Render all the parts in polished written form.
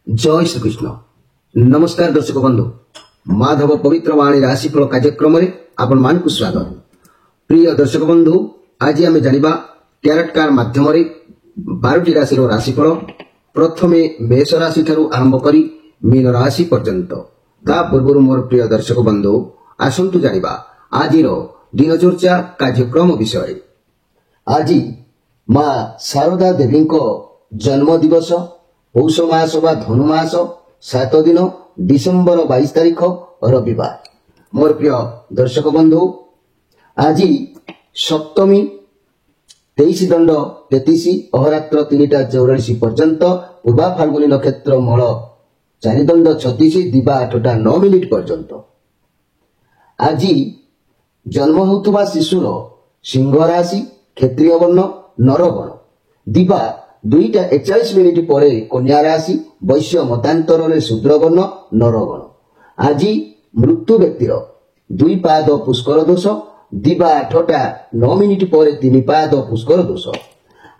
जय श्री कृष्ण। नमस्कार दर्शक बंधु, माधव पवित्र वाणी राशिफल कार्यक्रम आपण मानक स्वागत। प्रिय दर्शक बंधु, आज आम जाना टैरोट कार्ड माध्यम 12टी राशि राशिफल प्रथमे मेष राशि ठारू आरंभ करी मीन राशि पर्यंत। ता पूर्व मोर प्रिय दर्शक बंधु आसंतु जानिबा आज दिनचर्या कार्यक्रम विषय। आज मां शारदा देवी जन्म दिवस पौष मास व धनुमास 7 दिन डिसेम्बर 22 तारीख रविवार। मोर प्रिय दर्शक बंधु आज सप्तमी 23 दंड 33 अहरात्र 3टा 84 पर्यंत पूर्वा फाल्गुनी नक्षत्र मल 4 दंड 36 दिवा 8टा 9 मिनिट पर्यंत। आज जन्म होउतबा शिशुर सिंह राशि क्षेत्रीय वर्ण नरवर्ण दिवा 2टा 41 मिनिट पर कन्या राशि वैश्य मतांतर शूद्र वर्ण नरवर्ण। आज मृत्यु व्यक्तिर 2 पाद पुष्कर दोष दिवा 8टा 9 मिनिट पर 3 पाद पुष्कर दोष।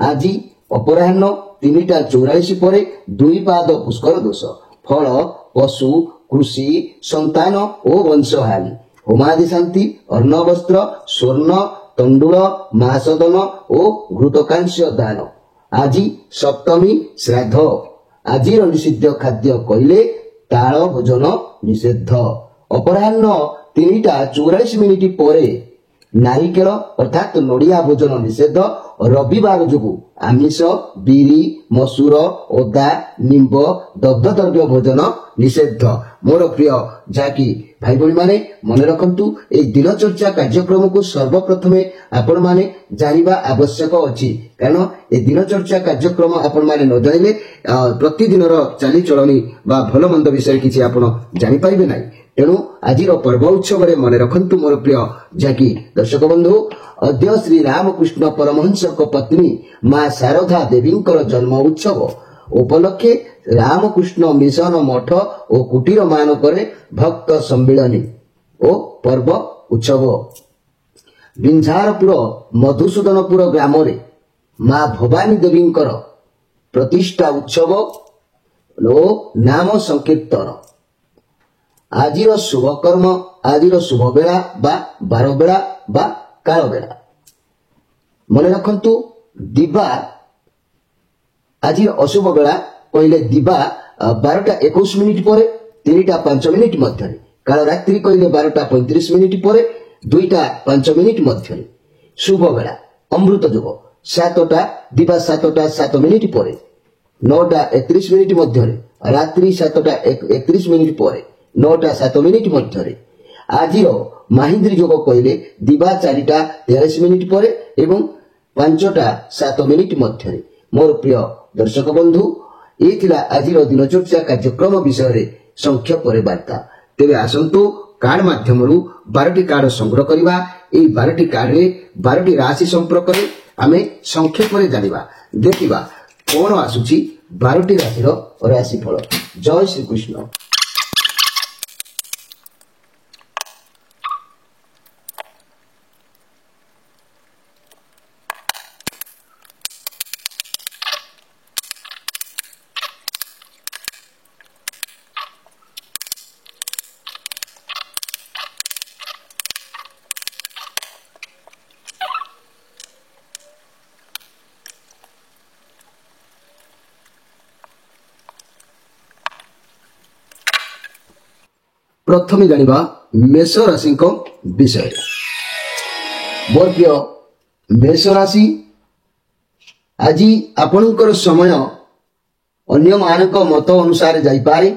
आज अपराह्न 3टा 84 पर 2 पाद पुष्कर दोष। फल पशु कृषि संतान और वंशहानि होमादि शांति अर्ण वस्त्र स्वर्ण तंडुल महासदन और घृतकांस्य दान। आज सप्तमी श्राद्ध। आज निषिद्ध खाद्य कहले ताल भोजन निषेध। अपराह्न 3टा 44 मिनिट पर नारिकेल अर्थात नड़िया भोजन निषेध। रविवार जो आमिष बिरी मसूर ओदा निंब दग्ध द्रव्य भोजन निषेध। मोर प्रिय जाकी भाई भाई माने मन रखंतु ए दिनचर्या कार्यक्रम को सर्वप्रथमे आपण माने जानिबा आवश्यक अछि, कारण ए दिनचर्या कार्यक्रम आपण माने न जानिले प्रतिदिन चाली चलनी बा भल मंद विषय किछि आपण जानि पाइबे नै। तेणु आज पर्व उत्सव मन रखंतु मोर प्रिय जाकी दर्शक बंधु अद्य श्री रामकृष्ण परमहंस पत्नी मां शारदा देवी जन्म उत्सव उपलक्षे रामकृष्ण मिशन मठ और कुटीर मानक भक्त सम्मिलनी और पर्व उत्सव। बिंझारपुर मधुसूदनपुर ग्राम मां भवानी देवी प्रतिष्ठा उत्सव और नाम संकीर्तन। आज शुभ कर्म आज शुभ बेला बा बार बेला बा काल बेला मन रखंतु। दिवा आज अशुभ बेला कहले दिवा 12टा 21 मिनिट पर 3टा 5 मिनिट मध्य। काल रात्रि कहले 12टा 35 मिनिट पर 2टा 5 मिनिट मध्य। शुभ बेला अमृत युग 7टा दिवा 7टा 7 मिनिट पर 9टा 31 मिनिट मध्य। रात्रि 7टा 31 मिनिट पर 9टा 7 मिनिट मध्य। आज महिंद्री योग कहले दिवा 4टा 43 मिनिट पर एवं 5टा 7 मिनिट मध्य। मोर प्रिय दर्शक बंधु ये आज दिनचर्या कार्यक्रम विषय संक्षेप वार्ता। तेरे आसंतु कार्ड माध्यम 12टी कार्ड संग्रह करवा। 12टी कार्ड रे 12टी राशि संपर्क में आम संक्षेप जानिबा देखिबा कौन आसुची 12टी राशि राशिफल। जय श्री कृष्ण। प्रथमे जानिबा मेष राशि विषय। मोर प्रिय मेष राशि आज आपणकर समय अन्य मानक मत अनुसार जाई पारे।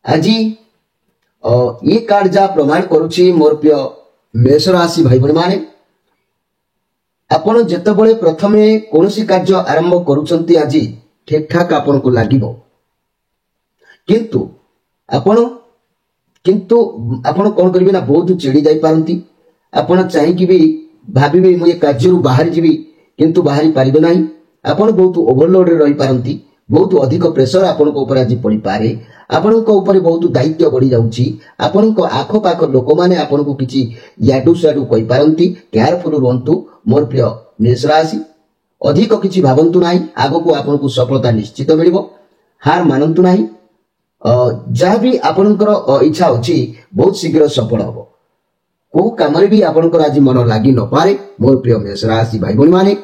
आज ये कार्ड जा प्रमाण करुछि मोर प्रिय मेष राशि भाई भाई माने आपण जेतेबेले प्रथमे कोनोसी कार्य आरंभ करूछंती आज ठीक ठाक आपण को लागिबो, किंतु आपण कौन करिवे ना बहुत चिड़ी जाई पारंती। आपण चाहिए भी भाबिबे मु ये कार्य बाहर जीवी किंतु बाहरी पारिबे नाही। आपण बहुत ओवरलोड रे रही पारंती, बहुत अधिक प्रेशर आपण को ऊपर आज पड़ी पारे। आपण को ऊपर बहुत दायित्व बढ़ी जाउची। आपण को आखो पाख लोक माने आपण को किछि याडू साडू कहि पारंती। केयरफुल रहंतु मोर प्रिय मेष राशि। अधिक किछि भाबंतु नाही, आगो को आपण को सफलता निश्चित मिलिबो। हार मानतु नाही। जहाँ भी आपणकर इच्छा अच्छी बहुत शीघ्र सफल हम। को कम भी आपणकर आज मन लगी न पारे मोर प्रिय मेष राशि भाई भौणी माने।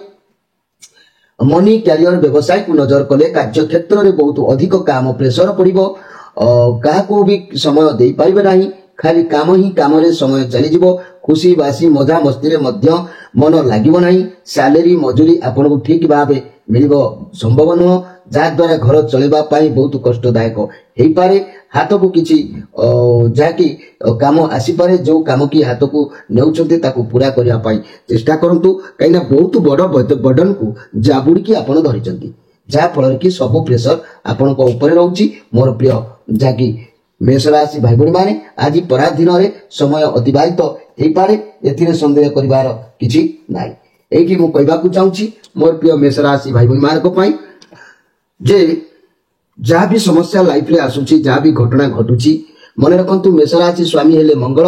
मनी कैरियर व्यवसाय को नजर कले कार्य क्षेत्र में बहुत अधिक काम प्रेशर पड़ो। क्या भी समय दे पारे ना, खाली काम ही काम रे समय चलीजिवो। खुशी बासी मजा मस्ती मध्य मन लागिवो नाही। सैलरी मजूरी आपन को ठीक भाव मिलिबो संभव नुह, जहाद्वारा घर चलैबा पाई बहुत कष्टदायक हेई पारे। हाथ को किछि जाकी काम आसी पारे, जो काम की हाथ को नेउछन्ते ताकू पूरा करिया पाई चेष्टा करंतु, काइना बहुत बड़ बर्डन को जाबुड़ी की आपन धरिचंती, जहा फल कि सब प्रेशर आपन को ऊपर रहउची। मोर प्रिय जाकी मेष राशि भाई भौणी माने आज पराधीन रे समय अतिबाहित हेई पारे, एथिरे संदेह करिवार किछि नाही। एकी मु कहबाकू चाहूची मोर प्रिय मेष राशि भाई भौणी मानको पई जे जहाँ भी समस्या लाइफ रे आसुची, जहाँ भी घटना घटुची, मन रखंतु मेष राशि स्वामी हेले मंगल।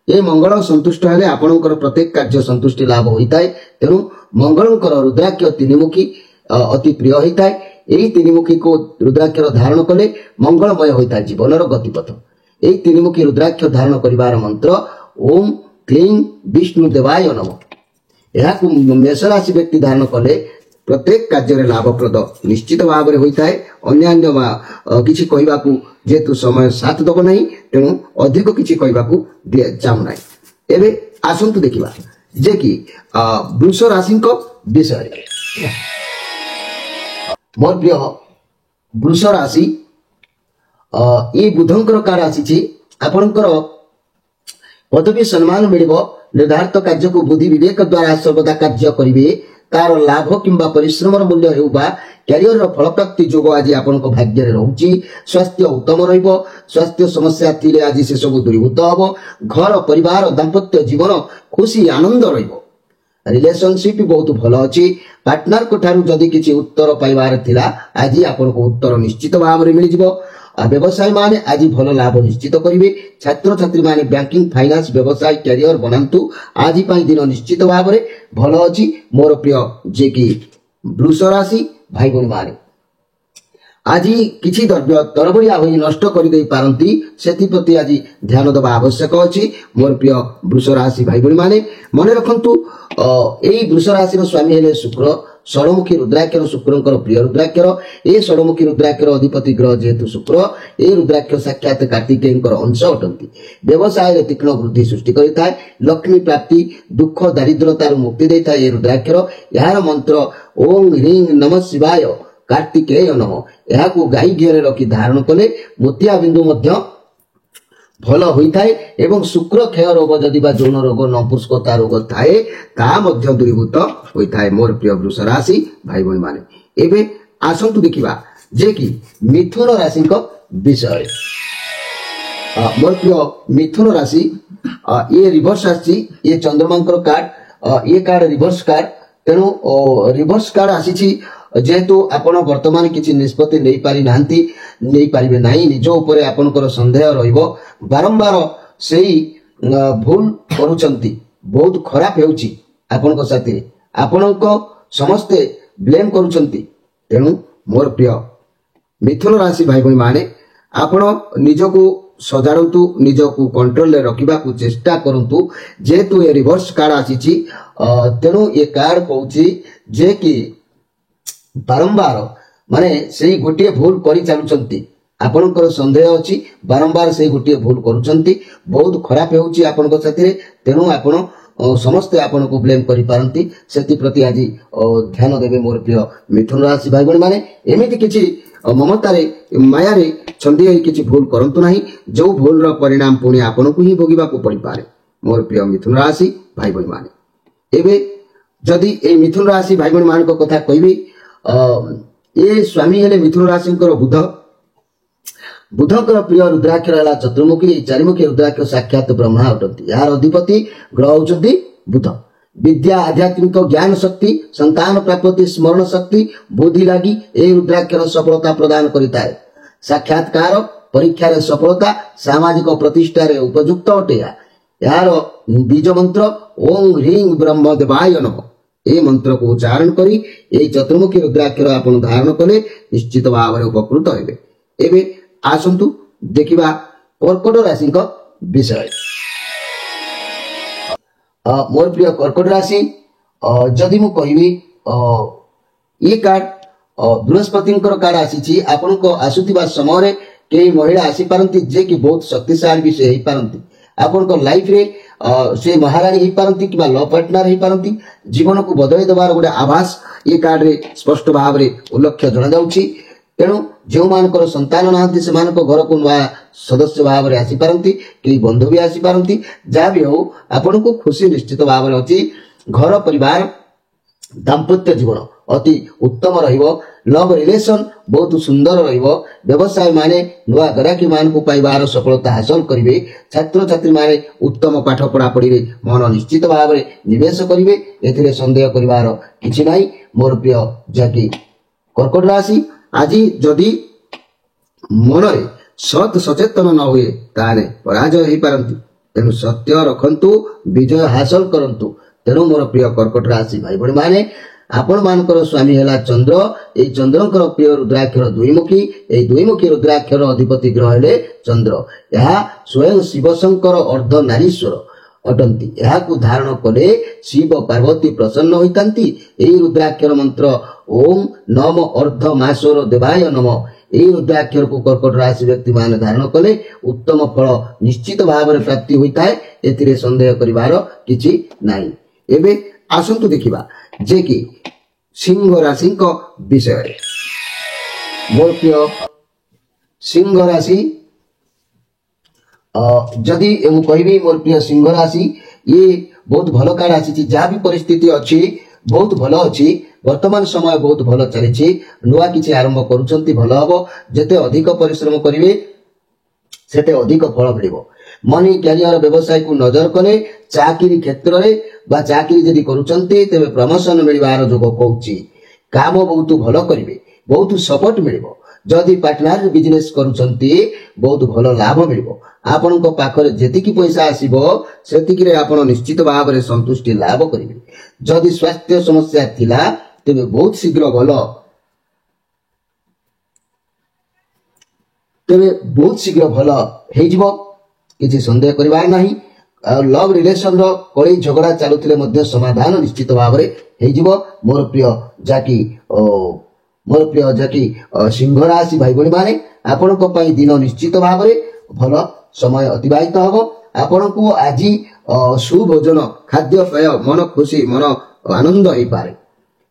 ए मंगल संतुष्ट हेले आपणकर प्रत्येक कार्य संतुष्टि लाभ होइताय। तेणु मंगलकर रुद्राक्ष तीनिमुखी अति प्रिय होइताय। एही तीनिमुखी को रुद्राक्ष धारण कले मंगलमय होइताय जीवनर गतिपथ। एही तीनिमुखी रुद्राक्ष धारण करिवार मंत्र ओम क्लीं विष्णु देवाय नमः। एहाकु मेष राशि व्यक्ति धारण कले प्रत्येक कार्य लाभप्रद निश्चित भाव में होता है। अन्य किसी कहवाकू जेतु समय साथ दब नहीं, तेणु अधिक किसी कहवाकू चाहू ना। एबे आसंतु देखिबा जे कि वृष राशि विषय। मोर प्रिय वृष राशि ये बुधंकर कार्ड आसी आपणकर पदवी सम्मान मिलिबो। निर्धारित कार्य को बुद्धि विवेक द्वारा सर्वदा कार्य करिवे। तार लाभ किंबा परिश्रम मूल्य हेउबा कैरियर फलप्राप्ति जोग आज आपण भाग्य रहुची। स्वास्थ्य उत्तम रहिबो। स्वास्थ्य समस्या थिले आज से सब दूरीभूत हबो। घर परिवार दाम्पत्य जीवन खुशी आनंद रहिबो। रिलेशनशिप बहुत भल अछि। पार्टनर को ठारू जदि किछि उत्तर पाइबार थिला आज आपण को उत्तर निश्चित भाव में मिल जिवो। व्यवसाय माने आज भल लाभ निश्चित करिवे। छात्र छात्री माने बैंकिंग फाइनेंस व्यवसाय कैरियर बनांतु आज पाई दिन निश्चित भाव में भल अछि। मोर प्रिय जे कि वृष राशि भाई भौणी माने आज किछि द्रव्य तरबरिया होई नष्ट करि देई पारंती, सेति प्रति आज ध्यान देबा आवश्यक अछि। मोर प्रिय वृष राशि भाई भौणी माने मने रखंतु एई वृष राशि स्वामी हेले शुक्र। षडमुखी रुद्राक्षर शुक्रंकर प्रिय रुद्राक्षर। ए षडमुखी रुद्राक्षर अधिपति ग्रह जेतु शुक्र, ए रुद्राक्ष साक्षात कार्तिकेयंकर अंश अटंती। व्यवसाय रे तीक्ष्ण वृद्धि सृष्टि करिताय। लक्ष्मी प्राप्ति दुख दारिद्रतार मुक्ति देइताय ए रुद्राक्षर। यार मंत्र ओम ह्रीं नमः शिवाय कार्तिकेय नमः। एहाकू गाई घिरे रखी धारण कले मोतिया बिंदु मध्य भल होइताय एवं शुक्र क्षय रोग जदि बा यौन रोग नपुंसकता रोग थाए ता मध्य दूरीभूत होइताय। मोर प्रिय वृष राशि भाई भौणी माने एबे आसंतु देखिबा जे कि मिथुन राशि विषय। मोर प्रिय मिथुन राशि ये रिवर्स आसी। ये चंद्रमांकर कार्ड। ये कार्ड रिवर्स कार्ड। तेणु रिवर्स कार्ड आसी जेहेतु आपण वर्तमान किछि निष्पत्ति नै पारि नांती, नै पारिबे नाही। निज ऊपर आपनकर संदेह रहिबो। बारंबार सेही भूल करूचंती, बहुत खराब हेउची आपनक साथी। आपनक समस्ते ब्लेम करूचंती। तेणु मोर प्रिय मिथुन राशि भाई भौणी माने आपण निजको सजाड़ू, निजको कंट्रोल रे रखिबा को चेष्टा करंतु। जेहेतु ये रिवर्स कार्ड आसीची तेणु ये कार्ड कहूची जे कि बारंबार माने सेही गोटे भूल करि चालुचंती। आपनकर संदेह अछि, बारंबार सेही गोटे भूल करूचंती, बहुत खराब हेउची आपनक साथी। तेणु आपण समस्ते आपण को ब्लेम करि पारंती, सेति प्रति आज ध्यान देबे मोर प्रिय मिथुन राशि भाई भौणी माने। एमिति किछि ममतारे मायारे छंदी होई किछि भूल करंतु नाही, जो भूल रो परिणाम पुणी आपण को ही भोगिबा को पड़ी पारे। मोर प्रिय मिथुन राशि भाई भौणी माने एबे जदि ए मिथुन राशि भाई भौणी मान को कथा कहबी, ए स्वामी हेले मिथुन राशिंकर बुध। बुधंकर प्रिय रुद्राक्ष रहला चतुर्मुखी। चारिमुखी रुद्राक्ष साक्षात ब्रह्मा अटंती। यार अधिपति ग्रह होचंती बुध। विद्या आध्यात्मिक ज्ञान शक्ति, संतान प्राप्ति, स्मरण शक्ति, बुद्धि लागी ए रुद्राक्षर सफलता प्रदान करिताय। साक्षात्कार परीक्षा रे सफलता, सामाजिक प्रतिष्ठा रे उपयुक्त अटे। यार बीज मंत्र ओम ह्रीं ब्रह्म देवाय नमः। ए मंत्र को उच्चारण करी ए चतुर्मुखी रुद्राक्षर आपण धारण कले निश्चित भाव में उपकृत हेबे। एबे आसंतु देखिबा कर्कट राशि विषय। मोर प्रिय कर्कट राशि जदि मु कहबी ये कार्ड बृहस्पति कार्ड आसी आपण को आसुथिबा समय रे कई महिला आसी पारंती जे कि बहुत शक्तिशाली भी से ही पारंती आपण को लाइफ रे से महारानी ही पारंती कि लव पार्टनर ही पारंती जीवन को बदलाई देवार गोटे आभास ये कार्ड रे स्पष्ट भाव रे उल्लेख जणा जाउची। तेणु जो मानकर संतान नाहंती से मानको घर को नया सदस्य भाव रे आसी पारंती कि बंधु भी आसी पारंती जा भी हो आपण को खुशी निश्चित भाव रे अछि। घर परिवार दाम्पत्य जीवन अति उत्तम रहिबो। लव रिलेशन बहुत सुंदर रहिबो। व्यवसाय माने नुआ ग्राहकी मान को पाइबार सफलता हासिल करिवे। छात्र छात्री माने उत्तम पाठ पढ़ा पढ़ी रे मन निश्चित भाव रे निवेश करिवे। एथिरे संदेह करिवार किछि नाही। मोर प्रिय जाकी कर्कट राशि आज जदि मन रे सत सचेतन न हुए ताने पराजय ही पारंती। तेणु सत्य रखंतु विजय हासिल करंतु। तेणु मोर प्रिय कर्कट राशि भाई बहन माने आपण मानकर स्वामी हैला चंद्र। ए चंद्रकर प्रिय रुद्राक्षर दुईमुखी। ए दुईमुखी रुद्राक्षर अधिपति ग्रह हेले चंद्र। यह स्वयं शिव शंकर अर्ध नारीश्वर अटंती। यह को धारण कले शिव पार्वती प्रसन्न होइतांती। ए रुद्राक्षर मंत्र ओम नम अर्ध मासोर देवाय नम। ए रुद्राक्षर को कर्कट राशि व्यक्ति मान धारण कले उत्तम फल निश्चित भाव में प्राप्ति होता है। एथिरे संदेह करिवार किछि नाही। एबे आसंतु देखिबा जे कि सिंह राशि विषय। मोर प्रिय सिंह राशि जदि मु कहबी मोर प्रिय सिंह राशि ये बहुत भल कार्ड आसी। जहाँ भी परिस्थिति अच्छी बहुत भल अच्छी। वर्तमान समय बहुत भल चली। नुआ किछि आरंभ करूछंती भल हबो। जेते अधिक परिश्रम करिवे सेते अधिक फल मिलिबो। मनी कैरियर व्यवसाय को नजर कले चाकरी क्षेत्र रे बा चाकरी जदि करूछंती तेबे प्रमोशन मिलिबार जोग कहूची। काम बहुत भल करिवे बहुत सपोर्ट मिलिबो। जदि पार्टनर बिजनेस करूछंती बहुत भल लाभ मिलिबो। आपन को पाखरे जेतिकी पैसा आसीबो सेतिकी रे आपण निश्चित भाव रे संतुष्टि लाभ करिवे। जदि स्वास्थ्य समस्या थिला तेबे बहुत शीघ्र भल हेजिबो। किछि संदेह करबा नाही। लव रिलेशन रो कଳି झगड़ा चालुथिले मध्य समाधान निश्चित भाव रे हेजिबो। मोर प्रिय जाकी सिंह राशि भाई बहन माने आपण को पई दिन निश्चित भाव रे भल समय अतिबाहित हबो। आपण को आज सुभोजन खाद्य पेय मन खुशी मन आनंद होई पारे।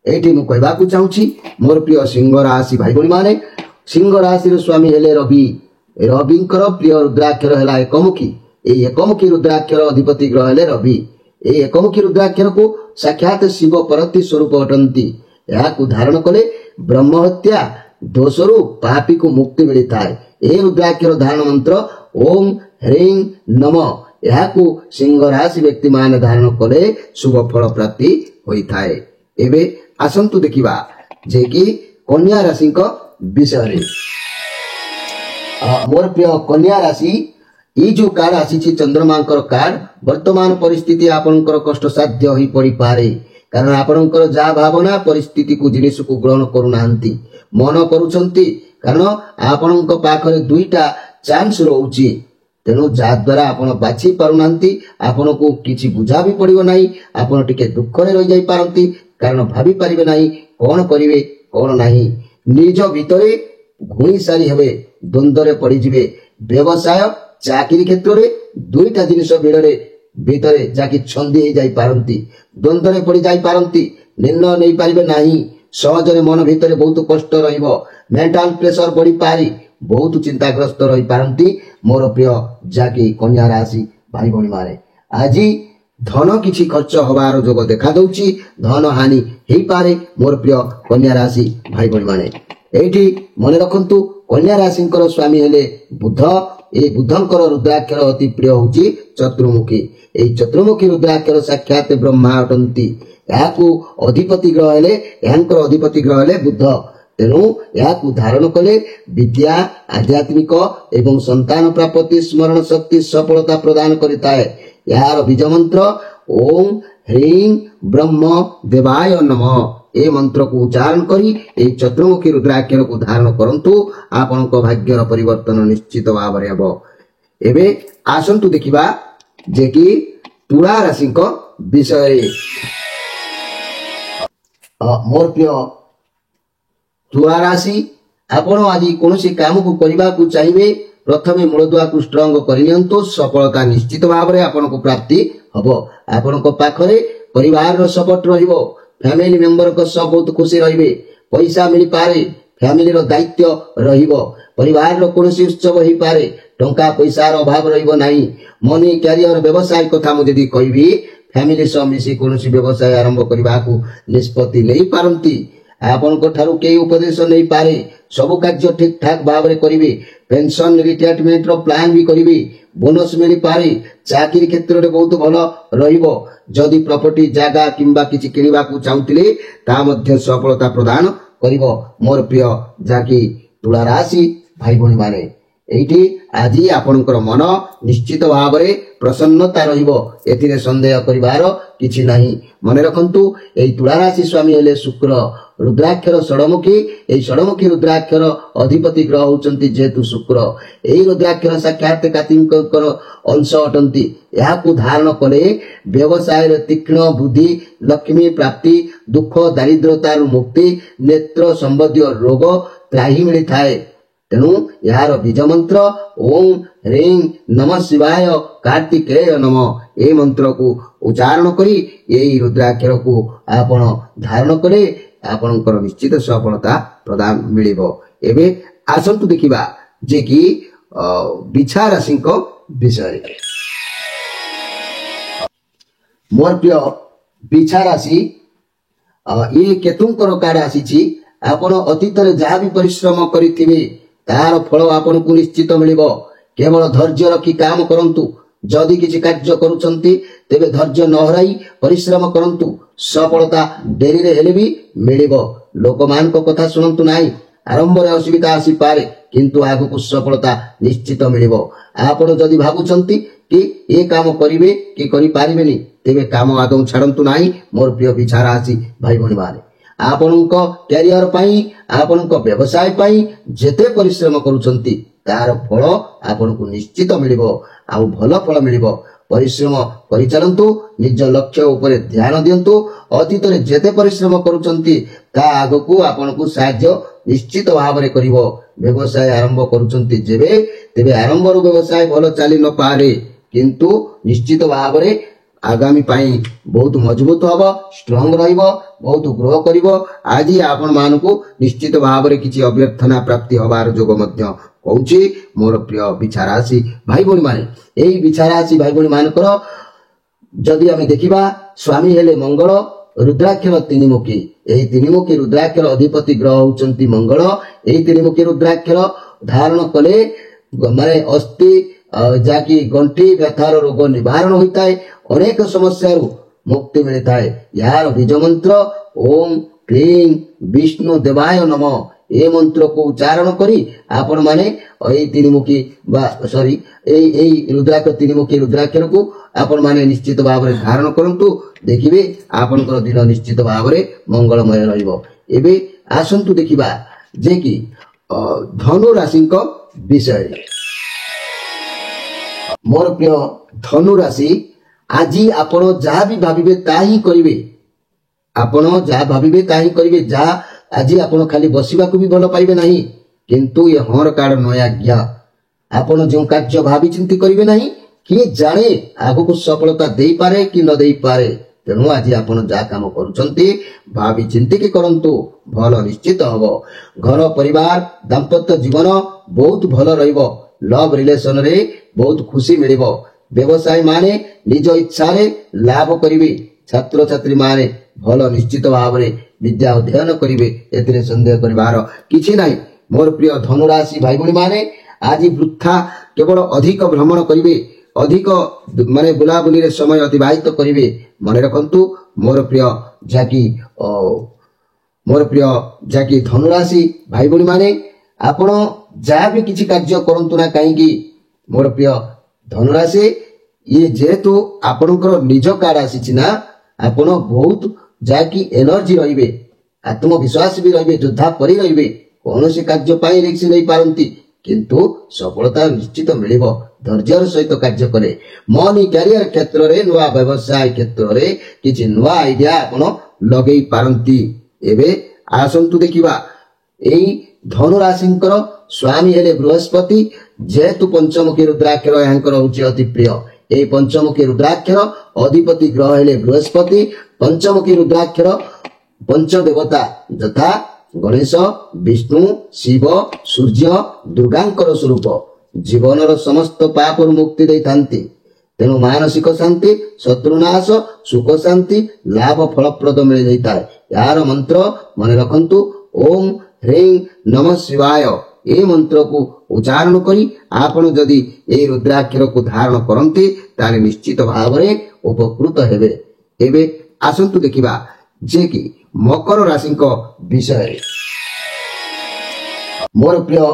एठी मु कहबा को चाहूची मोर प्रिय सिंह राशि भाई बहन माने सिंह राशि रो स्वामी हेले रवि। रविंकर प्रिय रुद्राक्षर है एकमुखी। एकमुखी रुद्राक्षर अधिपति ग्रह है रवि। एकमुखी रुद्राक्षर को साक्षात शिव परती स्वरूप अटंती। यह को धारण कले ब्रह्म हत्या दोषरु पापी को मुक्ति मिलता है। ए रुद्राक्षर धारण मंत्र ओम ह्रीं नम। यह को सिंह राशि व्यक्ति मान धारण कले शुभ फल प्राप्ति होता है। एबे आसंतु देखिबा जे कि कन्या राशि विषय। मोर प्रिय कन्या राशि ये जो कार्ड आसी चंद्रमांकर कार्ड वर्तमान परिस्थिति आपनकर कष्ट साध्य होई पड़ी पारे। कारण आपनकर जा भावना परिस्थिति को जिनिस को ग्रहण करू नाहंती मन करूछंती। कारण आपनक पाखरे दुईटा चांस रहउची। तेणु जा द्वारा आपण बाछि पारुनांती आपण को किछि बुझा भी पड़िबो नाही। आपण टिके दुख रे रहि जाई पारंती कारण भाबी परिबे नाही कोन करिवे कोन नाही। निज भितरे घुणी सारी हेबे द्वंद्व पड़ी जिवे। व्यवसाय चाकरी क्षेत्र रे दुईटा जिनिस भितरे जाकी छंदी हो जाई पारंती द्वंद्व पड़ी जाई पारंती निर्णय नहीं पारिबे नाही। सहजरे मन भितरे बहुत कष्ट रहिबो। मेंटल प्रेशर बढ़ी पारी बहुत चिंताग्रस्त रही पारंती। मोर प्रिय जाकी कन्या राशि भाई बहन माने आज धन किछि खर्च होबार जोग देखा दउची। धन हानि हेई पारे। मोर प्रिय कन्या राशि भाई बहन माने एठी मने रखंतु कन्या राशि स्वामी हेले बुध। ए बुधंकर रुद्राक्षर अति प्रिय होची चतुर्मुखी। ए चतुर्मुखी रुद्राक्षर साक्षात ब्रह्मा अटंती। याकू अधिपति ग्रह हेले यांकर अधिपति ग्रह हेले बुध। तेणु याकू धारण कले विद्या आध्यात्मिक एवं संतान प्राप्ति स्मरण शक्ति सफलता प्रदान करता है। यार बीज मंत्र ओम ହ୍ରିଂ ବ୍ରହ୍ମ ଦେବାୟ ନମଃ ଏ ମନ୍ତ୍ରକୁ ଉଚ୍ଚାରଣ କରି ଏହି ଚନ୍ଦ୍ରମୁଖୀ ରୁଦ୍ରାକ୍ଷରକୁ ଧାରଣ କରନ୍ତୁ। ଆପଣଙ୍କ ଭାଗ୍ୟର ପରିବର୍ତ୍ତନ ନିଶ୍ଚିତ ଭାବରେ ହେବ। ଏବେ ଆସନ୍ତୁ ଦେଖିବା ଯେ କି ତୁଳା ରାଶିଙ୍କ ବିଷୟରେ। ମୋର ପ୍ରିୟ ତୁଳା ରାଶି, ଆପଣ ଆଜି କୌଣସି କାମକୁ କରିବାକୁ ଚାହିଁବେ, ପ୍ରଥମେ ମୂଳଦୁଆକୁ ଷ୍ଟ୍ରଙ୍ଗ କରିନିଅନ୍ତୁ। ସଫଳତା ନିଶ୍ଚିତ ଭାବରେ ଆପଣଙ୍କୁ ପ୍ରାପ୍ତି ହେବ। ଆପଣଙ୍କ ପାଖରେ ପରିବାରର ସପୋର୍ଟ ରହିବ। ଫ୍ୟାମିଲି ମେମ୍ବରଙ୍କ ସହ ବହୁତ ଖୁସି ରହିବେ। ପଇସା ମିଳିପାରେ, ଫ୍ୟାମିଲିର ଦାୟିତ୍ୱ ରହିବ। ପରିବାରର କୌଣସି ଉତ୍ସବ ହେଇପାରେ, ଟଙ୍କା ପଇସାର ଅଭାବ ରହିବ ନାହିଁ। ମନି କ୍ୟାରିୟର ବ୍ୟବସାୟ କଥା ମୁଁ ଯଦି କହିବି, ଫ୍ୟାମିଲି ସହ ମିଶି କୌଣସି ବ୍ୟବସାୟ ଆରମ୍ଭ କରିବାକୁ ନିଷ୍ପତ୍ତି ନେଇପାରନ୍ତି। ଆପଣଙ୍କ ଠାରୁ କେହି ଉପଦେଶ ନେଇପାରେ। ସବୁ କାର୍ଯ୍ୟ ଠିକ ଠାକ ଭାବରେ କରିବେ। ପେନସନ ରିଟାୟାରମେଣ୍ଟର ପ୍ଲାନ୍ ବି କରିବେ। ବୋନସ ମିଳିପାରେ। ଚାକିରି କ୍ଷେତ୍ରରେ ବହୁତ ଭଲ ରହିବ। ଯଦି ପ୍ରପର୍ଟି ଜାଗା କିମ୍ବା କିଛି କିଣିବାକୁ ଚାହୁଁଥିଲେ ତାହା ମଧ୍ୟ ସଫଳତା ପ୍ରଦାନ କରିବ। ମୋର ପ୍ରିୟ ଯାକି ତୁଳା ରାଶି ଭାଇ ଭଉଣୀ ମାନେ, ଏଇଠି ଆଜି ଆପଣଙ୍କର ମନ ନିଶ୍ଚିତ ଭାବରେ ପ୍ରସନ୍ନତା ରହିବ। ଏଥିରେ ସନ୍ଦେହ କରିବାର କିଛି ନାହିଁ। ମନେ ରଖନ୍ତୁ, ଏହି ତୁଳା ରାଶି ସ୍ୱାମୀ ହେଲେ ଶୁକ୍ର। ରୁଦ୍ରାକ୍ଷର ଷଡ଼ମୁଖୀ, ଏହି ଷଡ଼ମୁଖୀ ରୁଦ୍ରାକ୍ଷର ଅଧିପତି ଗ୍ରହ ହେଉଛନ୍ତି ଯେହେତୁ ଶୁକ୍ର। ଏହି ରୁଦ୍ରାକ୍ଷର ସାକ୍ଷାତ କାର୍ତ୍ତିକଙ୍କର ଅଂଶ ଅଟନ୍ତି। ଏହାକୁ ଧାରଣ କଲେ ବ୍ୟବସାୟରେ ତୀକ୍ଷ୍ଣ ବୃଦ୍ଧି, ଲକ୍ଷ୍ମୀ ପ୍ରାପ୍ତି, ଦୁଃଖ ଦାରିଦ୍ରତାରୁ ମୁକ୍ତି, ନେତ୍ର ସମ୍ବନ୍ଧୀୟ ରୋଗ ତ୍ରାହି ମିଳିଥାଏ। ତେଣୁ ଏହାର ବୀଜ ମନ୍ତ୍ର ଓಂ ହ୍ରିଂ ନମଃ ଶିବାୟ କାର୍ତ୍ତିକେୟ ନମଃ ଏ ମନ୍ତ୍ରକୁ ଉଚ୍ଚାରଣ କରି ଏହି ରୁଦ୍ରାକ୍ଷରକୁ ଆପଣ ଧାରଣ କଲେ ଆପଣଙ୍କର ନିଶ୍ଚିତ ସଫଳତା ପ୍ରଦାନ ମିଳିବ। ଏବେ ଆସନ୍ତୁ ଦେଖିବା ଯେ କି ବିଛା ରାଶିଙ୍କ ବିଷୟରେ। ମୋର ପ୍ରିୟ ବିଛା ରାଶି, ଇଏ କେତୁଙ୍କର କାର୍ଡ ଆସିଛି। ଆପଣ ଅତୀତରେ ଯାହା ବି ପରିଶ୍ରମ କରିଥିବେ ତାହାର ଫଳ ଆପଣଙ୍କୁ ନିଶ୍ଚିତ ମିଳିବ। କେବଳ ଧୈର୍ଯ୍ୟ ରଖି କାମ କରନ୍ତୁ। ଯଦି କିଛି କାର୍ଯ୍ୟ କରୁଛନ୍ତି ତେବେ ଧୈର୍ଯ୍ୟ ନ ହରାଇ ପରିଶ୍ରମ କରନ୍ତୁ। ସଫଳତା ଡେରିରେ ହେଲେ ବି ମିଳିବ। ଲୋକମାନଙ୍କ କଥା ଶୁଣନ୍ତୁ ନାହିଁ। ଆରମ୍ଭରେ ଅସୁବିଧା ଆସିପାରେ, କିନ୍ତୁ ଆଗକୁ ସଫଳତା ନିଶ୍ଚିତ ମିଳିବ। ଆପଣ ଯଦି ଭାବୁଛନ୍ତି କି ଏ କାମ କରିବେ କି କରିପାରିବେନି, ତେବେ କାମ ଆଦୌ ଛାଡ଼ନ୍ତୁ ନାହିଁ। ମୋର ପ୍ରିୟ ବିଛା ରାଶି ଭାଇ ଭଉଣୀ ମାନେ, ଆପଣଙ୍କ କ୍ୟାରିୟର ପାଇଁ, ଆପଣଙ୍କ ବ୍ୟବସାୟ ପାଇଁ ଯେତେ ପରିଶ୍ରମ କରୁଛନ୍ତି ତାହାର ଫଳ ଆପଣଙ୍କୁ ନିଶ୍ଚିତ ମିଳିବ, ଆଉ ଭଲ ଫଳ ମିଳିବ। ପରିଶ୍ରମ କରିଚାଲନ୍ତୁ। ନିଜ ଲକ୍ଷ୍ୟ ଉପରେ ଧ୍ୟାନ ଦିଅନ୍ତୁ। ଅତୀତରେ ଯେତେ ପରିଶ୍ରମ କରୁଛନ୍ତି ତାହା ଆଗକୁ ଆପଣଙ୍କୁ ସାହାଯ୍ୟ ନିଶ୍ଚିତ ଭାବରେ କରିବ। ବ୍ୟବସାୟ ଆରମ୍ଭ କରୁଛନ୍ତି ଯେବେ, ତେବେ ଆରମ୍ଭରୁ ବ୍ୟବସାୟ ଭଲ ଚାଲି ନପାରେ, କିନ୍ତୁ ନିଶ୍ଚିତ ଭାବରେ ଆଗାମୀ ପାଇଁ ବହୁତ ମଜବୁତ ହବ, ଷ୍ଟ୍ରଙ୍ଗ ରହିବ, ବହୁତ ଗ୍ରୋ କରିବ। ଆଜି ଆପଣ ମାନଙ୍କୁ ନିଶ୍ଚିତ ଭାବରେ କିଛି ଅଭ୍ୟର୍ଥନା ପ୍ରାପ୍ତି ହବାର ଯୋଗ ମଧ୍ୟ କହୁଛି। ମୋର ପ୍ରିୟ ବିଛା ରାଶି ଭାଇ ଭଉଣୀ ମାନେ, ଏହି ବିଛା ରାଶି ଭାଇ ଭଉଣୀ ମାନଙ୍କର ଯଦି ଆମେ ଦେଖିବା, ସ୍ୱାମୀ ହେଲେ ମଙ୍ଗଳ। ରୁଦ୍ରାକ୍ଷର ତିନିମୁଖୀ, ଏହି ତିନିମୁଖୀ ରୁଦ୍ରାକ୍ଷର ଅଧିପତି ଗ୍ରହ ହେଉଛନ୍ତି ମଙ୍ଗଳ। ଏହି ତିନିମୁଖୀ ରୁଦ୍ରାକ୍ଷର ଧାରଣ କଲେ ମାନେ ଅସ୍ଥି ଯାହାକି ଗଣ୍ଠି ବ୍ୟଥାର ରୋଗ ନିବାରଣ ହୋଇଥାଏ। ଅନେକ ସମସ୍ୟାରୁ ମୁକ୍ତି ମିଳିଥାଏ। ଏହାର ବୀଜ ମନ୍ତ୍ର ଓಂ କ୍ଲିଂ ବିଷ୍ଣୁ ଦେବାୟ ନମଃ ଏ ମନ୍ତ୍ରକୁ ଉଚ୍ଚାରଣ କରି ଆପଣ ମାନେ ଏହି ତିନିମୁଖୀ ବା ଏହି ରୁଦ୍ରାକ୍ଷ ତିନିମୁଖୀ ରୁଦ୍ରାକ୍ଷରକୁ ଆପଣ ମାନେ ନିଶ୍ଚିତ ଭାବରେ ଧାରଣ କରନ୍ତୁ। ଦେଖିବେ ଆପଣଙ୍କର ଦିନ ନିଶ୍ଚିତ ଭାବରେ ମଙ୍ଗଳମୟ ରହିବ। ଏବେ ଆସନ୍ତୁ ଦେଖିବା ଯେ କି ଧନୁ ରାଶିଙ୍କ ବିଷୟରେ। ମୋର ପ୍ରିୟ ଧନୁ ରାଶି, ଆଜି ଆପଣ ଯାହା ବି ଭାବିବେ ତାହା ହିଁ କରିବେ। ଆପଣ ଯାହା ଭାବିବେ ତାହା ହିଁ କରିବେ। ଯାହା ଆଜି ଆପଣ ଖାଲି ବସିବାକୁ ବି ଭଲ ପାଇବେ ନାହିଁ, କିନ୍ତୁ ଏ ହର କାର୍ଡ ନୟ ଆଜ୍ଞା। ଆପଣ ଯେଉଁ କାର୍ଯ୍ୟ ଭାବିଚିନ୍ତି କରିବେ ନାହିଁ, କିଏ ଜାଣେ ଆଗକୁ ସଫଳତା ଦେଇପାରେ କି ନ ଦେଇପାରେ। ତେଣୁ ଆଜି ଆପଣ ଯାହା କାମ କରୁଛନ୍ତି ଭାବି ଚିନ୍ତିକି କରନ୍ତୁ, ଭଲ ନିଶ୍ଚିତ ହବ। ଘର ପରିବାର ଦାମ୍ପତ୍ୟ ଜୀବନ ବହୁତ ଭଲ ରହିବ। ଲଭ୍ ରିଲେସନରେ ବହୁତ ଖୁସି ମିଳିବ। ବ୍ୟବସାୟୀ ମାନେ ନିଜ ଇଚ୍ଛାରେ ଲାଭ କରିବେ। ଛାତ୍ରଛାତ୍ରୀ ମାନେ ଭଲ ନିଶ୍ଚିତ ଭାବରେ ବିଦ୍ୟା ଅଧ୍ୟୟନ କରିବେ। ଏଥିରେ ସନ୍ଦେହ କରିବାର କିଛି ନାହିଁ। ମୋର ପ୍ରିୟ ଧନୁରାଶି ଭାଇ ଭଉଣୀ ମାନେ, ଆଜି ବୃଥା କେବଳ ଅଧିକ ଭ୍ରମଣ କରିବେ, ଅଧିକ ମାନେ ବୁଲାବୁଲିରେ ସମୟ ଅତିବାହିତ କରିବେ। ମନେ ରଖନ୍ତୁ ମୋର ପ୍ରିୟ ଯାକି ଧନୁରାଶି ଭାଇ ଭଉଣୀ ମାନେ, ଆପଣ ଯାହା ବି କିଛି କାର୍ଯ୍ୟ କରନ୍ତୁ ନା କାହିଁକି, ମୋର ପ୍ରିୟ ଧନୁରାଶି, ଇଏ ଯେହେତୁ ଆପଣଙ୍କର ନିଜ କାର୍ଡ ଆସିଛି ନା, ଆପଣ ବହୁତ ଯାହାକି ଏନର୍ଜି ରହିବେ, ଆତ୍ମବିଶ୍ୱାସ ବି ରହିବେ, ଯୋଦ୍ଧା ପରି ରହିବେ। କୌଣସି କାର୍ଯ୍ୟ ପାଇଁ ରିସ୍କ ନେଇ ପାରନ୍ତି, କିନ୍ତୁ ସଫଳତା ନିଶ୍ଚିତ ମିଳିବ। ଧୈର୍ଯ୍ୟର ସହିତ କାର୍ଯ୍ୟ କରେ। ମନି କ୍ୟାରିୟର କ୍ଷେତ୍ରରେ, ନୂଆ ବ୍ୟବସାୟ କ୍ଷେତ୍ରରେ କିଛି ନୂଆ ଆଇଡିଆ ଆପଣ ଲଗେଇ ପାରନ୍ତି। ଏବେ ଆସନ୍ତୁ ଦେଖିବା ଏଇ ଧନୁ ରାଶିଙ୍କର ସ୍ୱାମୀ ହେଲେ ବୃହସ୍ପତି। ଯେହେତୁ ପଞ୍ଚମୁଖୀ ରୁଦ୍ରାକ୍ଷର ଏହାଙ୍କର ହେଉଛି ଅତି ପ୍ରିୟ। ଏହି ପଞ୍ଚମୁଖୀ ରୁଦ୍ରାକ୍ଷର ଅଧିପତି ଗ୍ରହ ହେଲେ ବୃହସ୍ପତି। ପଞ୍ଚମୁଖୀ ରୁଦ୍ରାକ୍ଷର ପଞ୍ଚଦେବତା ଯଥା ଗଣେଶ, ବିଷ୍ଣୁ, ଶିବ, ସୂର୍ଯ୍ୟ, ଦୁର୍ଗାଙ୍କର ସ୍ୱରୂପ। ଜୀବନର ସମସ୍ତ ପାପରୁ ମୁକ୍ତି ଦେଇଥାନ୍ତି। ତେଣୁ ମାନସିକ ଶାନ୍ତି, ଶତ୍ରୁନାଶ, ସୁଖ ଶାନ୍ତି, ଲାଭ ଫଳପ୍ରଦ ମିଳିଯାଇଥାଏ। ଏହାର ମନ୍ତ୍ର ମନେ ରଖନ୍ତୁ, ଓಂ ହ୍ରିଂ ନମଃ ଶିବାୟ। ଏହି ମନ୍ତ୍ରକୁ ଉଚ୍ଚାରଣ କରି ଆପଣ ଯଦି ଏହି ରୁଦ୍ରାକ୍ଷରକୁ ଧାରଣ କରନ୍ତି ତାହେଲେ ନିଶ୍ଚିତ ଭାବରେ ଉପକୃତ ହେବେ। ଏବେ ଆସନ୍ତୁ ଦେଖିବା ଯେ କି ମକର ରାଶିଙ୍କ ବିଷୟରେ। ମୋର ପ୍ରିୟ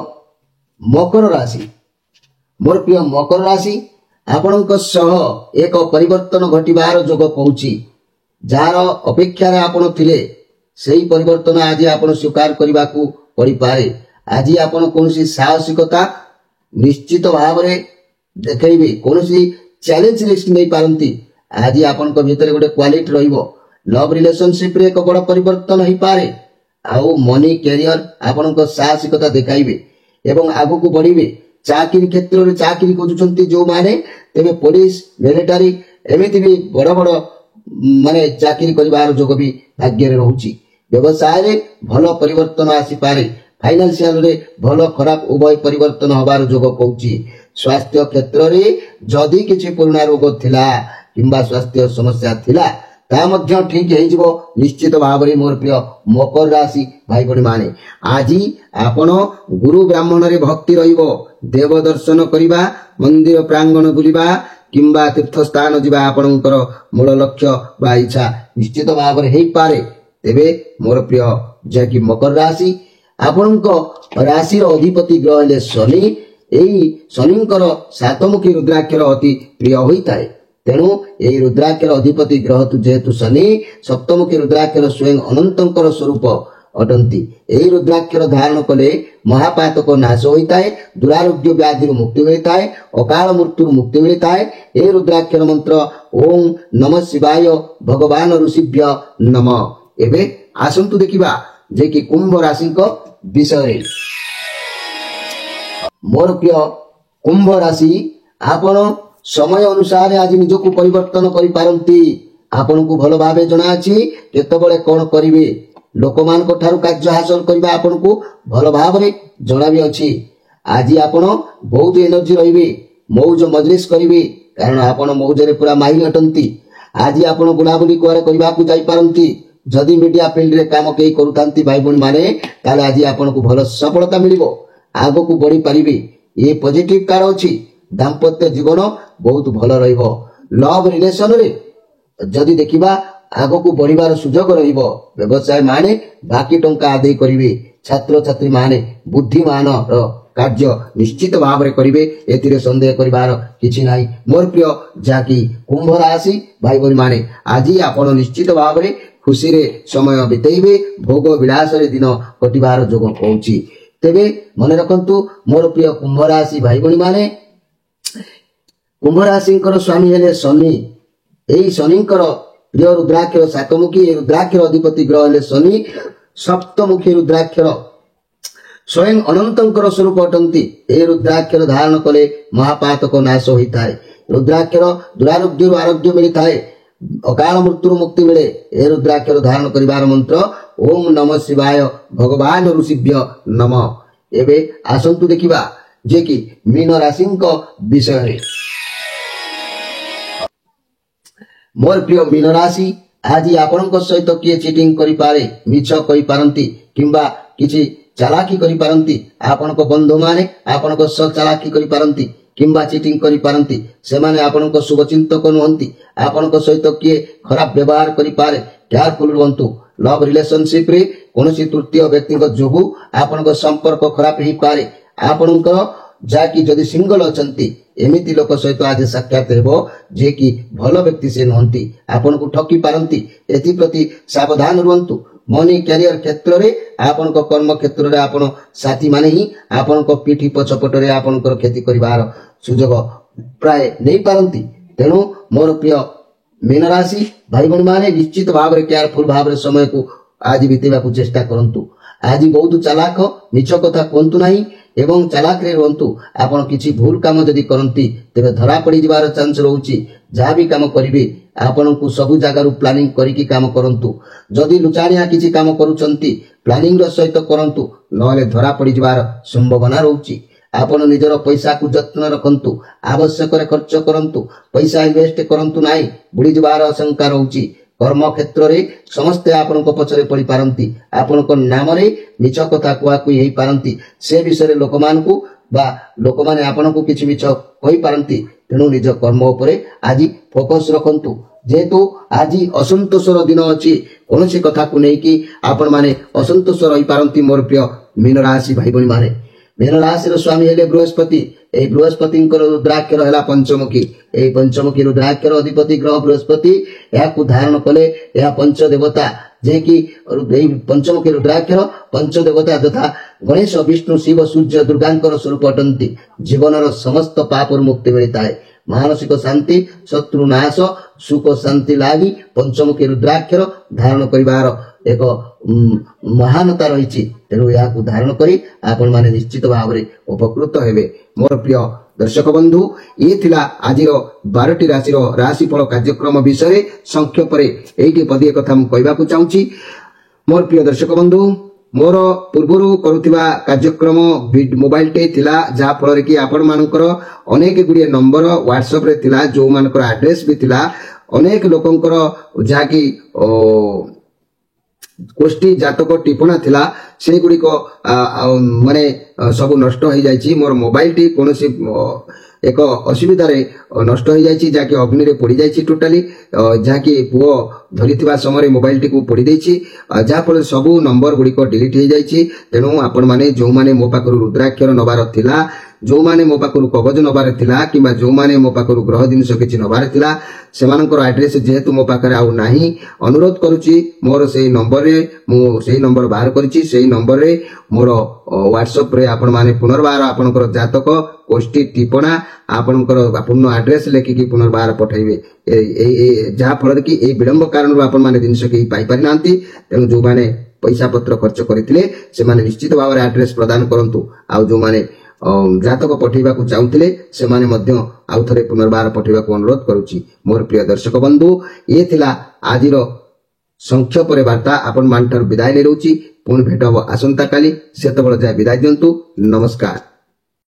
ମକର ରାଶି, ଆପଣଙ୍କ ସହ ଏକ ପରିବର୍ତ୍ତନ ଘଟିବାର ଯୋଗ କହୁଛି। ଯାହାର ଅପେକ୍ଷାରେ ଆପଣ ଥିଲେ ସେହି ପରିବର୍ତ୍ତନ ଆଜି ଆପଣ ସ୍ୱୀକାର କରିବାକୁ ପଡ଼ିପାରେ। ଆଜି ଆପଣ କୌଣସି ସାହସିକତା ନିଶ୍ଚିତ ଭାବରେ ଦେଖେଇବେ। କୌଣସି ଚ୍ୟାଲେଞ୍ଜ ରିସ୍କ ନେଇପାରନ୍ତି। ଆଜି ଆପଣଙ୍କ ଭିତରେ ଗୋଟେ କ୍ୱାଲିଟି ରହିବ। ଲଭ୍ ରିଲେସନସିପରେ ଏକ ବଡ଼ ପରିବର୍ତ୍ତନ ହେଇପାରେ। ଆଉ ମନି କ୍ୟାରିୟର ଆପଣଙ୍କ ସାହସିକତା ଦେଖାଇବେ ଏବଂ ଆଗକୁ ବଢିବେ। ଚାକିରି କ୍ଷେତ୍ରରେ ଚାକିରି ଖୋଜୁଛନ୍ତି ଯେଉଁମାନେ, ତେବେ ପୋଲିସ, ମିଲିଟାରୀ ଏମିତି ବି ବଡ଼ ବଡ଼ ଚାକିରି କରିବାର ଯୋଗ ବି ଭାଗ୍ୟରେ ରହୁଛି। ବ୍ୟବସାୟରେ ଭଲ ପରିବର୍ତ୍ତନ ଆସିପାରେ। ଫାଇନାନ୍ସିଆଲରେ ଭଲ ଖରାପ ଉଭୟ ପରିବର୍ତ୍ତନ ହେବାର ଯୋଗ କହୁଛି। ସ୍ୱାସ୍ଥ୍ୟ କ୍ଷେତ୍ରରେ ଯଦି କିଛି ପୁରୁଣା ରୋଗ ଥିଲା କିମ୍ବା ସ୍ୱାସ୍ଥ୍ୟ ସମସ୍ୟା ଥିଲା ତାହା ମଧ୍ୟ ଠିକ ହେଇଯିବ ନିଶ୍ଚିତ ଭାବରେ। ମୋର ପ୍ରିୟ ମକର ରାଶି ଭାଇ ଭଉଣୀ ମାନେ, ଆଜି ଆପଣ ଗୁରୁ ବ୍ରାହ୍ମଣରେ ଭକ୍ତି ରହିବ। ଦେବ ଦର୍ଶନ କରିବା, ମନ୍ଦିର ପ୍ରାଙ୍ଗଣ ବୁଲିବା କିମ୍ବା ତୀର୍ଥସ୍ଥାନ ଯିବା ଆପଣଙ୍କର ମୂଳ ଲକ୍ଷ୍ୟ ବା ଇଚ୍ଛା ନିଶ୍ଚିତ ଭାବରେ ହେଇପାରେ। ତେବେ ମୋର ପ୍ରିୟ ଯାହାକି ମକର ରାଶି, ଆପଣଙ୍କ ରାଶିର ଅଧିପତି ଗ୍ରହ ହେଲେ ଶନି। ଏହି ଶନିଙ୍କର ସାତମୁଖୀ ରୁଦ୍ରାକ୍ଷର ଅତି ପ୍ରିୟ ହୋଇଥାଏ। ତେଣୁ ଏହି ରୁଦ୍ରାକ୍ଷର ଅଧିପତି ଗ୍ରହ ଯେହେତୁ ଶନି, ସପ୍ତମୁଖୀ ରୁଦ୍ରାକ୍ଷର ସ୍ୱୟଂ ଅନନ୍ତଙ୍କର ସ୍ୱରୂପ ଅଟନ୍ତି। ଏହି ରୁଦ୍ରାକ୍ଷର ଧାରଣ କଲେ ମହାପାତକ ନାଶ ହୋଇଥାଏ, ଦୁରାରୋଗ୍ୟ ବ୍ୟାଧିରୁ ମୁକ୍ତି ମିଳିଥାଏ, ଅକାଳ ମୃତ୍ୟୁରୁ ମୁକ୍ତି ମିଳିଥାଏ। ଏହି ରୁଦ୍ରାକ୍ଷର ମନ୍ତ୍ର ଓಂ ନମଃ ଶିବାୟ ଭଗବାନ ଋଷିଭ୍ୟ ନମଃ। ଏବେ ଆସନ୍ତୁ ଦେଖିବା ଯେ କି କୁମ୍ଭ ରାଶିଙ୍କ ବିଷୟରେ। ମୋର ପ୍ରିୟ କୁମ୍ଭ ରାଶି, ଆପଣ ସମୟ ଅନୁସାରେ ଆଜି ନିଜକୁ ପରିବର୍ତ୍ତନ କରିପାରନ୍ତି। ଆପଣଙ୍କୁ ଭଲ ଭାବେ ଜଣାଅଛି କେତେବେଳେ କଣ କରିବେ। ଲୋକମାନଙ୍କ ଠାରୁ କାର୍ଯ୍ୟ ହାସଲ କରିବା ଆପଣଙ୍କୁ ଭଲ ଭାବରେ ଜଣା ବି ଅଛି। ଆଜି ଆପଣ ବହୁତ ଏନର୍ଜି ରହିବେ, ମୌଜ ମଜଲିସ କରିବେ, କାରଣ ଆପଣ ମୌଜରେ ପୁରା ମାହିର ଅଟନ୍ତି। ଆଜି ଆପଣ ବୁଲାବୁଲି କୁଆଡ଼େ କରିବାକୁ ଯାଇପାରନ୍ତି। ଯଦି ମିଡିଆ ଫିଲ୍ଡରେ କାମ କେହି କରୁଥାନ୍ତି ଭାଇ ଭଉଣୀ ମାନେ, ତାହେଲେ ଆଜି ଆପଣଙ୍କୁ ଭଲ ସଫଳତା ମିଳିବ, ଆଗକୁ ବଢିପାରିବେ। ଏ ପଜିଟିଭ କାର୍ଡ ଅଛି। ଦାମ୍ପତ୍ୟ ଜୀବନ ବହୁତ ଭଲ ରହିବ। ଲଭ୍ ରିଲେସନରେ ଯଦି ଦେଖିବା ଆଗକୁ ବଢିବାର ସୁଯୋଗ ରହିବ। ବ୍ୟବସାୟ ମାନେ ବାକି ଟଙ୍କା ଆଦାୟ କରିବେ। ଛାତ୍ରଛାତ୍ରୀ ମାନେ ବୁଦ୍ଧିମାନର କାର୍ଯ୍ୟ ନିଶ୍ଚିତ ଭାବରେ କରିବେ, ଏଥିରେ ସନ୍ଦେହ କରିବାର କିଛି ନାହିଁ। ମୋର ପ୍ରିୟ ଯାହାକି କୁମ୍ଭ ରାଶି ଭାଇ ଭଉଣୀ ମାନେ, ଆଜି ଆପଣ ନିଶ୍ଚିତ ଭାବରେ ଖୁସିରେ ସମୟ ବିତେଇବେ। ଭୋଗ ବିଳାସରେ ଦିନ କଟିବାର ଯୋଗ କହୁଛି। ତେବେ ମନେ ରଖନ୍ତୁ ମୋର ପ୍ରିୟ କୁମ୍ଭ ରାଶି ଭାଇ ଭଉଣୀ ମାନେ, କୁମ୍ଭ ରାଶିଙ୍କର ସ୍ୱାମୀ ହେଲେ ଶନି। ଏହି ଶନିଙ୍କର ପ୍ରିୟ ରୁଦ୍ରାକ୍ଷର ସାତମୁଖୀ। ଏହି ରୁଦ୍ରାକ୍ଷର ଅଧିପତି ଗ୍ରହ ହେଲେ ଶନି। ସପ୍ତମୁଖୀ ରୁଦ୍ରାକ୍ଷର ସ୍ୱୟଂ ଅନନ୍ତଙ୍କର ସ୍ୱରୂପ ଅଟନ୍ତି। ଏହି ରୁଦ୍ରାକ୍ଷର ଧାରଣ କଲେ ମହାପାତକ ନାଶ ହୋଇଥାଏ। ରୁଦ୍ରାକ୍ଷର ଦୁରାରୋଗ୍ୟରୁ ଆରୋଗ୍ୟ ମିଳିଥାଏ, ଅକାଳ ମୃତ୍ୟୁରୁ ମୁକ୍ତି ମିଳେ। ଏହି ରୁଦ୍ରାକ୍ଷର ଧାରଣ କରିବାର ମନ୍ତ୍ର ଓಂ ନମଃ ଶିବାୟ ଭଗବାନ ଋଷିଭ୍ୟ ନମଃ। ଏବେ ଆସନ୍ତୁ ଦେଖିବା ଯେ କି ମୀନ ରାଶିଙ୍କ ବିଷୟରେ। ମୋର ପ୍ରିୟ ମୀନ ରାଶି, ଆଜି ଆପଣଙ୍କ ସହିତ କିଏ ଚିଟିଂ କରିପାରେ, ମିଛ କହିପାରନ୍ତି କିମ୍ବା କିଛି ଚାଲାକି କରିପାରନ୍ତି। ଆପଣଙ୍କ ବନ୍ଧୁମାନେ ଆପଣଙ୍କ ସହ ଚାଲାକି କରିପାରନ୍ତି କିମ୍ବା ଚିଟିଂ କରିପାରନ୍ତି। ସେମାନେ ଆପଣଙ୍କ ଶୁଭଚିନ୍ତକ ନୁହନ୍ତି। ଆପଣଙ୍କ ସହିତ କିଏ ଖରାପ ବ୍ୟବହାର କରିପାରେ, କେୟାରଫୁଲ ରୁହନ୍ତୁ। ଲଭ୍ ରିଲେସନସିପରେ କୌଣସି ତୃତୀୟ ବ୍ୟକ୍ତିଙ୍କ ଯୋଗୁଁ ଆପଣଙ୍କ ସମ୍ପର୍କ ଖରାପ ହେଇପାରେ। ଆପଣଙ୍କ ଯାହାକି ଯଦି ସିଙ୍ଗଲ ଅଛନ୍ତି ଏମିତି ଲୋକ ସହିତ ଆଜି ସାକ୍ଷାତ ହେବ ଯେ କି ଭଲ ବ୍ୟକ୍ତି ସେ ନୁହନ୍ତି, ଆପଣଙ୍କୁ ଠକି ପାରନ୍ତି। ଏଥିପ୍ରତି ସାବଧାନ ରୁହନ୍ତୁ। ମନି କ୍ୟାରିୟର କ୍ଷେତ୍ରରେ ଆପଣଙ୍କ କର୍ମ କ୍ଷେତ୍ରରେ ଆପଣ ସାଥୀମାନେ ହିଁ ଆପଣଙ୍କ ପିଠି ପଛପଟରେ ଆପଣଙ୍କର କ୍ଷତି କରିବାର ସୁଯୋଗ ପ୍ରାୟ ନେଇପାରନ୍ତି। ତେଣୁ ମୋର ପ୍ରିୟ ମୀନ ରାଶି ଭାଇ ଭଉଣୀମାନେ ନିଶ୍ଚିତ ଭାବରେ କେୟାରଫୁଲ ଭାବରେ ସମୟକୁ ଆଜି ବିତେଇବାକୁ ଚେଷ୍ଟା କରନ୍ତୁ। ଆଜି ବହୁତ ଚାଲାକ, ମିଛ କଥା କୁହନ୍ତୁ ନାହିଁ ଏବଂ ଚାଲାକରେ ରୁହନ୍ତୁ। ଆପଣ କିଛି ଭୁଲ କାମ ଯଦି କରନ୍ତି ତେବେ ଧରା ପଡ଼ିଯିବାର ଚାନ୍ସ ରହୁଛି। ଯାହା ବି କାମ କରିବେ ଆପଣଙ୍କୁ ସବୁ ଜାଗାରୁ ପ୍ଲାନିଂ କରିକି କାମ କରନ୍ତୁ। ଯଦି ଲୁଚାଣିଆ କିଛି କାମ କରୁଛନ୍ତି ପ୍ଲାନିଂର ସହିତ କରନ୍ତୁ, ନହେଲେ ଧରା ପଡ଼ିଯିବାର ସମ୍ଭାବନା ରହୁଛି। ଆପଣ ନିଜର ପଇସାକୁ ଯତ୍ନ ରଖନ୍ତୁ, ଆବଶ୍ୟକରେ ଖର୍ଚ୍ଚ କରନ୍ତୁ, ପଇସା ଇନଭେଷ୍ଟ କରନ୍ତୁ ନାହିଁ, ବୁଡ଼ିଯିବାର ଆଶଙ୍କା ରହୁଛି। କର୍ମ କ୍ଷେତ୍ରରେ ସମସ୍ତେ ଆପଣଙ୍କ ପଛରେ ପଡ଼ିପାରନ୍ତି, ଆପଣଙ୍କ ନାମରେ ମିଛ କଥା କୁହାକୁହି ହେଇପାରନ୍ତି। ସେ ବିଷୟରେ ଲୋକମାନଙ୍କୁ ବା ଲୋକମାନେ ଆପଣଙ୍କୁ କିଛି ମିଛ କହିପାରନ୍ତି। ତେଣୁ ନିଜ କର୍ମ ଉପରେ ଆଜି ଫୋକସ ରଖନ୍ତୁ। ଯେହେତୁ ଆଜି ଅସନ୍ତୋଷର ଦିନ ଅଛି, କୌଣସି କଥାକୁ ନେଇକି ଆପଣମାନେ ଅସନ୍ତୋଷ ରହିପାରନ୍ତି। ମୋର ପ୍ରିୟ ମୀନ ରାଶି ଭାଇ ଭଉଣୀମାନେ, ମୀନ ରାଶିର ସ୍ୱାମୀ ହେଲେ ବୃହସ୍ପତି। ଏହି ବୃହସ୍ପତିଙ୍କର ରୁଦ୍ରାକ୍ଷର ହେଲା ପଞ୍ଚମୁଖୀ। ଏହି ପଞ୍ଚମୁଖୀ ରୁଦ୍ରାକ୍ଷର ଅଧିପତି ଗ୍ରହ ବୃହସ୍ପତି। ଏହାକୁ ଧାରଣ କଲେ ଏହା ପଞ୍ଚଦେବତା, ଯେ କି ଏହି ପଞ୍ଚମୁଖୀ ରୁଦ୍ରାକ୍ଷର ପଞ୍ଚଦେବତା ତଥା ଗଣେଶ, ବିଷ୍ଣୁ, ଶିବ, ସୂର୍ଯ୍ୟ, ଦୁର୍ଗାଙ୍କର ସ୍ୱରୂପ ଅଟନ୍ତି। ଜୀବନର ସମସ୍ତ ପାପରୁ ମୁକ୍ତି ମିଳିଥାଏ, ମାନସିକ ଶାନ୍ତି, ଶତ୍ରୁ ନାଶ, ସୁଖ ଶାନ୍ତି ଲାଗି ପଞ୍ଚମୁଖୀ ରୁଦ୍ରାକ୍ଷର ଧାରଣ କରିବାର ଏକ ମହାନତା ରହିଛି। ତେଣୁ ଏହାକୁ ଧାରଣ କରି ଆପଣମାନେ ନିଶ୍ଚିତ ଭାବରେ ଉପକୃତ ହେବେ। ମୋର ପ୍ରିୟ ଦର୍ଶକ ବନ୍ଧୁ, ଇଏ ଥିଲା ଆଜିର 12ଟି ରାଶିର ରାଶିଫଳ କାର୍ଯ୍ୟକ୍ରମ ବିଷୟରେ ସଂକ୍ଷେପରେ ଏଇଠି ପଦିଏ କଥା ମୁଁ କହିବାକୁ ଚାହୁଁଛି। ମୋର ପ୍ରିୟ ଦର୍ଶକ ବନ୍ଧୁ, ମୋର ପୂର୍ବରୁ କରୁଥିବା କାର୍ଯ୍ୟକ୍ରମ ମୋବାଇଲଟେ ଥିଲା, ଯାହା ଫଳରେ କି ଆପଣମାନଙ୍କର ଅନେକ ଗୁଡ଼ିଏ ନମ୍ବର ହ୍ୱାଟ୍ସଆପରେ ଥିଲା, ଯୋଉମାନଙ୍କର ଆଡ୍ରେସ ବି ଥିଲା। ଅନେକ ଲୋକଙ୍କର ଯାହାକି ଗୋଷ୍ଠୀ ଜାତକ ଟିପଣା ଥିଲା, ସେଗୁଡ଼ିକ ମାନେ ସବୁ ନଷ୍ଟ ହେଇଯାଇଛି। ମୋର ମୋବାଇଲଟି କୌଣସି ଏକ ଅସୁବିଧାରେ ନଷ୍ଟ ହେଇଯାଇଛି, ଯାହାକି ଅଗ୍ନିରେ ପୋଡ଼ିଯାଇଛି ଟୋଟାଲି, ଯାହାକି ପୁଅ ଧରିଥିବା ସମୟରେ ମୋବାଇଲଟିକୁ ପୋଡ଼ି ଦେଇଛି, ଯାହାଫଳରେ ସବୁ ନମ୍ବର ଗୁଡ଼ିକ ଡିଲିଟ୍ ହେଇଯାଇଛି। ତେଣୁ ଆପଣମାନେ ଯେଉଁମାନେ ମୋ ପାଖରୁ ରୁଦ୍ରାକ୍ଷର ନେବାର ଥିଲା, ଯେଉଁମାନେ ମୋ ପାଖରୁ କବଜ ନେବାର ଥିଲା, କିମ୍ବା ଯେଉଁମାନେ ମୋ ପାଖରୁ ଗ୍ରହ ଜିନିଷ କିଛି ନେବାର ଥିଲା, ସେମାନଙ୍କର ଆଡ୍ରେସ ଯେହେତୁ ମୋ ପାଖରେ ଆଉ ନାହିଁ, ଅନୁରୋଧ କରୁଛି ମୋର ସେଇ ନମ୍ବରରେ, ମୁଁ ସେଇ ନମ୍ବର ବାହାର କରିଛି, ସେଇ ନମ୍ବରରେ ମୋର ହ୍ୱାଟ୍ସଆପରେ ଆପଣମାନେ ପୁନର୍ବାର ଆପଣଙ୍କର ଜାତକ, ଗୋଷ୍ଠୀ ଟିପଣା, ଆପଣଙ୍କର ପୂର୍ଣ୍ଣ ଆଡ୍ରେସ ଲେଖିକି ପୁନର୍ବାର ପଠାଇବେ। ଯାହା ଫଳରେ କି ଏହି ବିଳମ୍ବ କାରଣରୁ ଆପଣମାନେ ଜିନିଷ କେହି ପାଇପାରିନାହାନ୍ତି। ତେଣୁ ଯେଉଁମାନେ ପଇସା ପତ୍ର ଖର୍ଚ୍ଚ କରିଥିଲେ ସେମାନେ ନିଶ୍ଚିତ ଭାବରେ ଆଡ୍ରେସ ପ୍ରଦାନ କରନ୍ତୁ। ଆଉ ଯେଉଁମାନେ ଜାତକ ପଠାଇବାକୁ ଚାହୁଁଥିଲେ ସେମାନେ ମଧ୍ୟ ଆଉ ଥରେ ପୁନର୍ବାର ପଠାଇବାକୁ ଅନୁରୋଧ କରୁଛି। ମୋର ପ୍ରିୟ ଦର୍ଶକ ବନ୍ଧୁ, ଇଏ ଥିଲା ଆଜିର ସଂକ୍ଷେପରେ ବାର୍ତ୍ତା। ଆପଣମାନଠାରୁ ବିଦାୟ ନେଇ ରହୁଛି। ପୁଣି ଭେଟ ହେବ ଆସନ୍ତାକାଲି। ସେତେବେଳେ ଯାଏ ବିଦାୟ ଦିଅନ୍ତୁ। ନମସ୍କାର।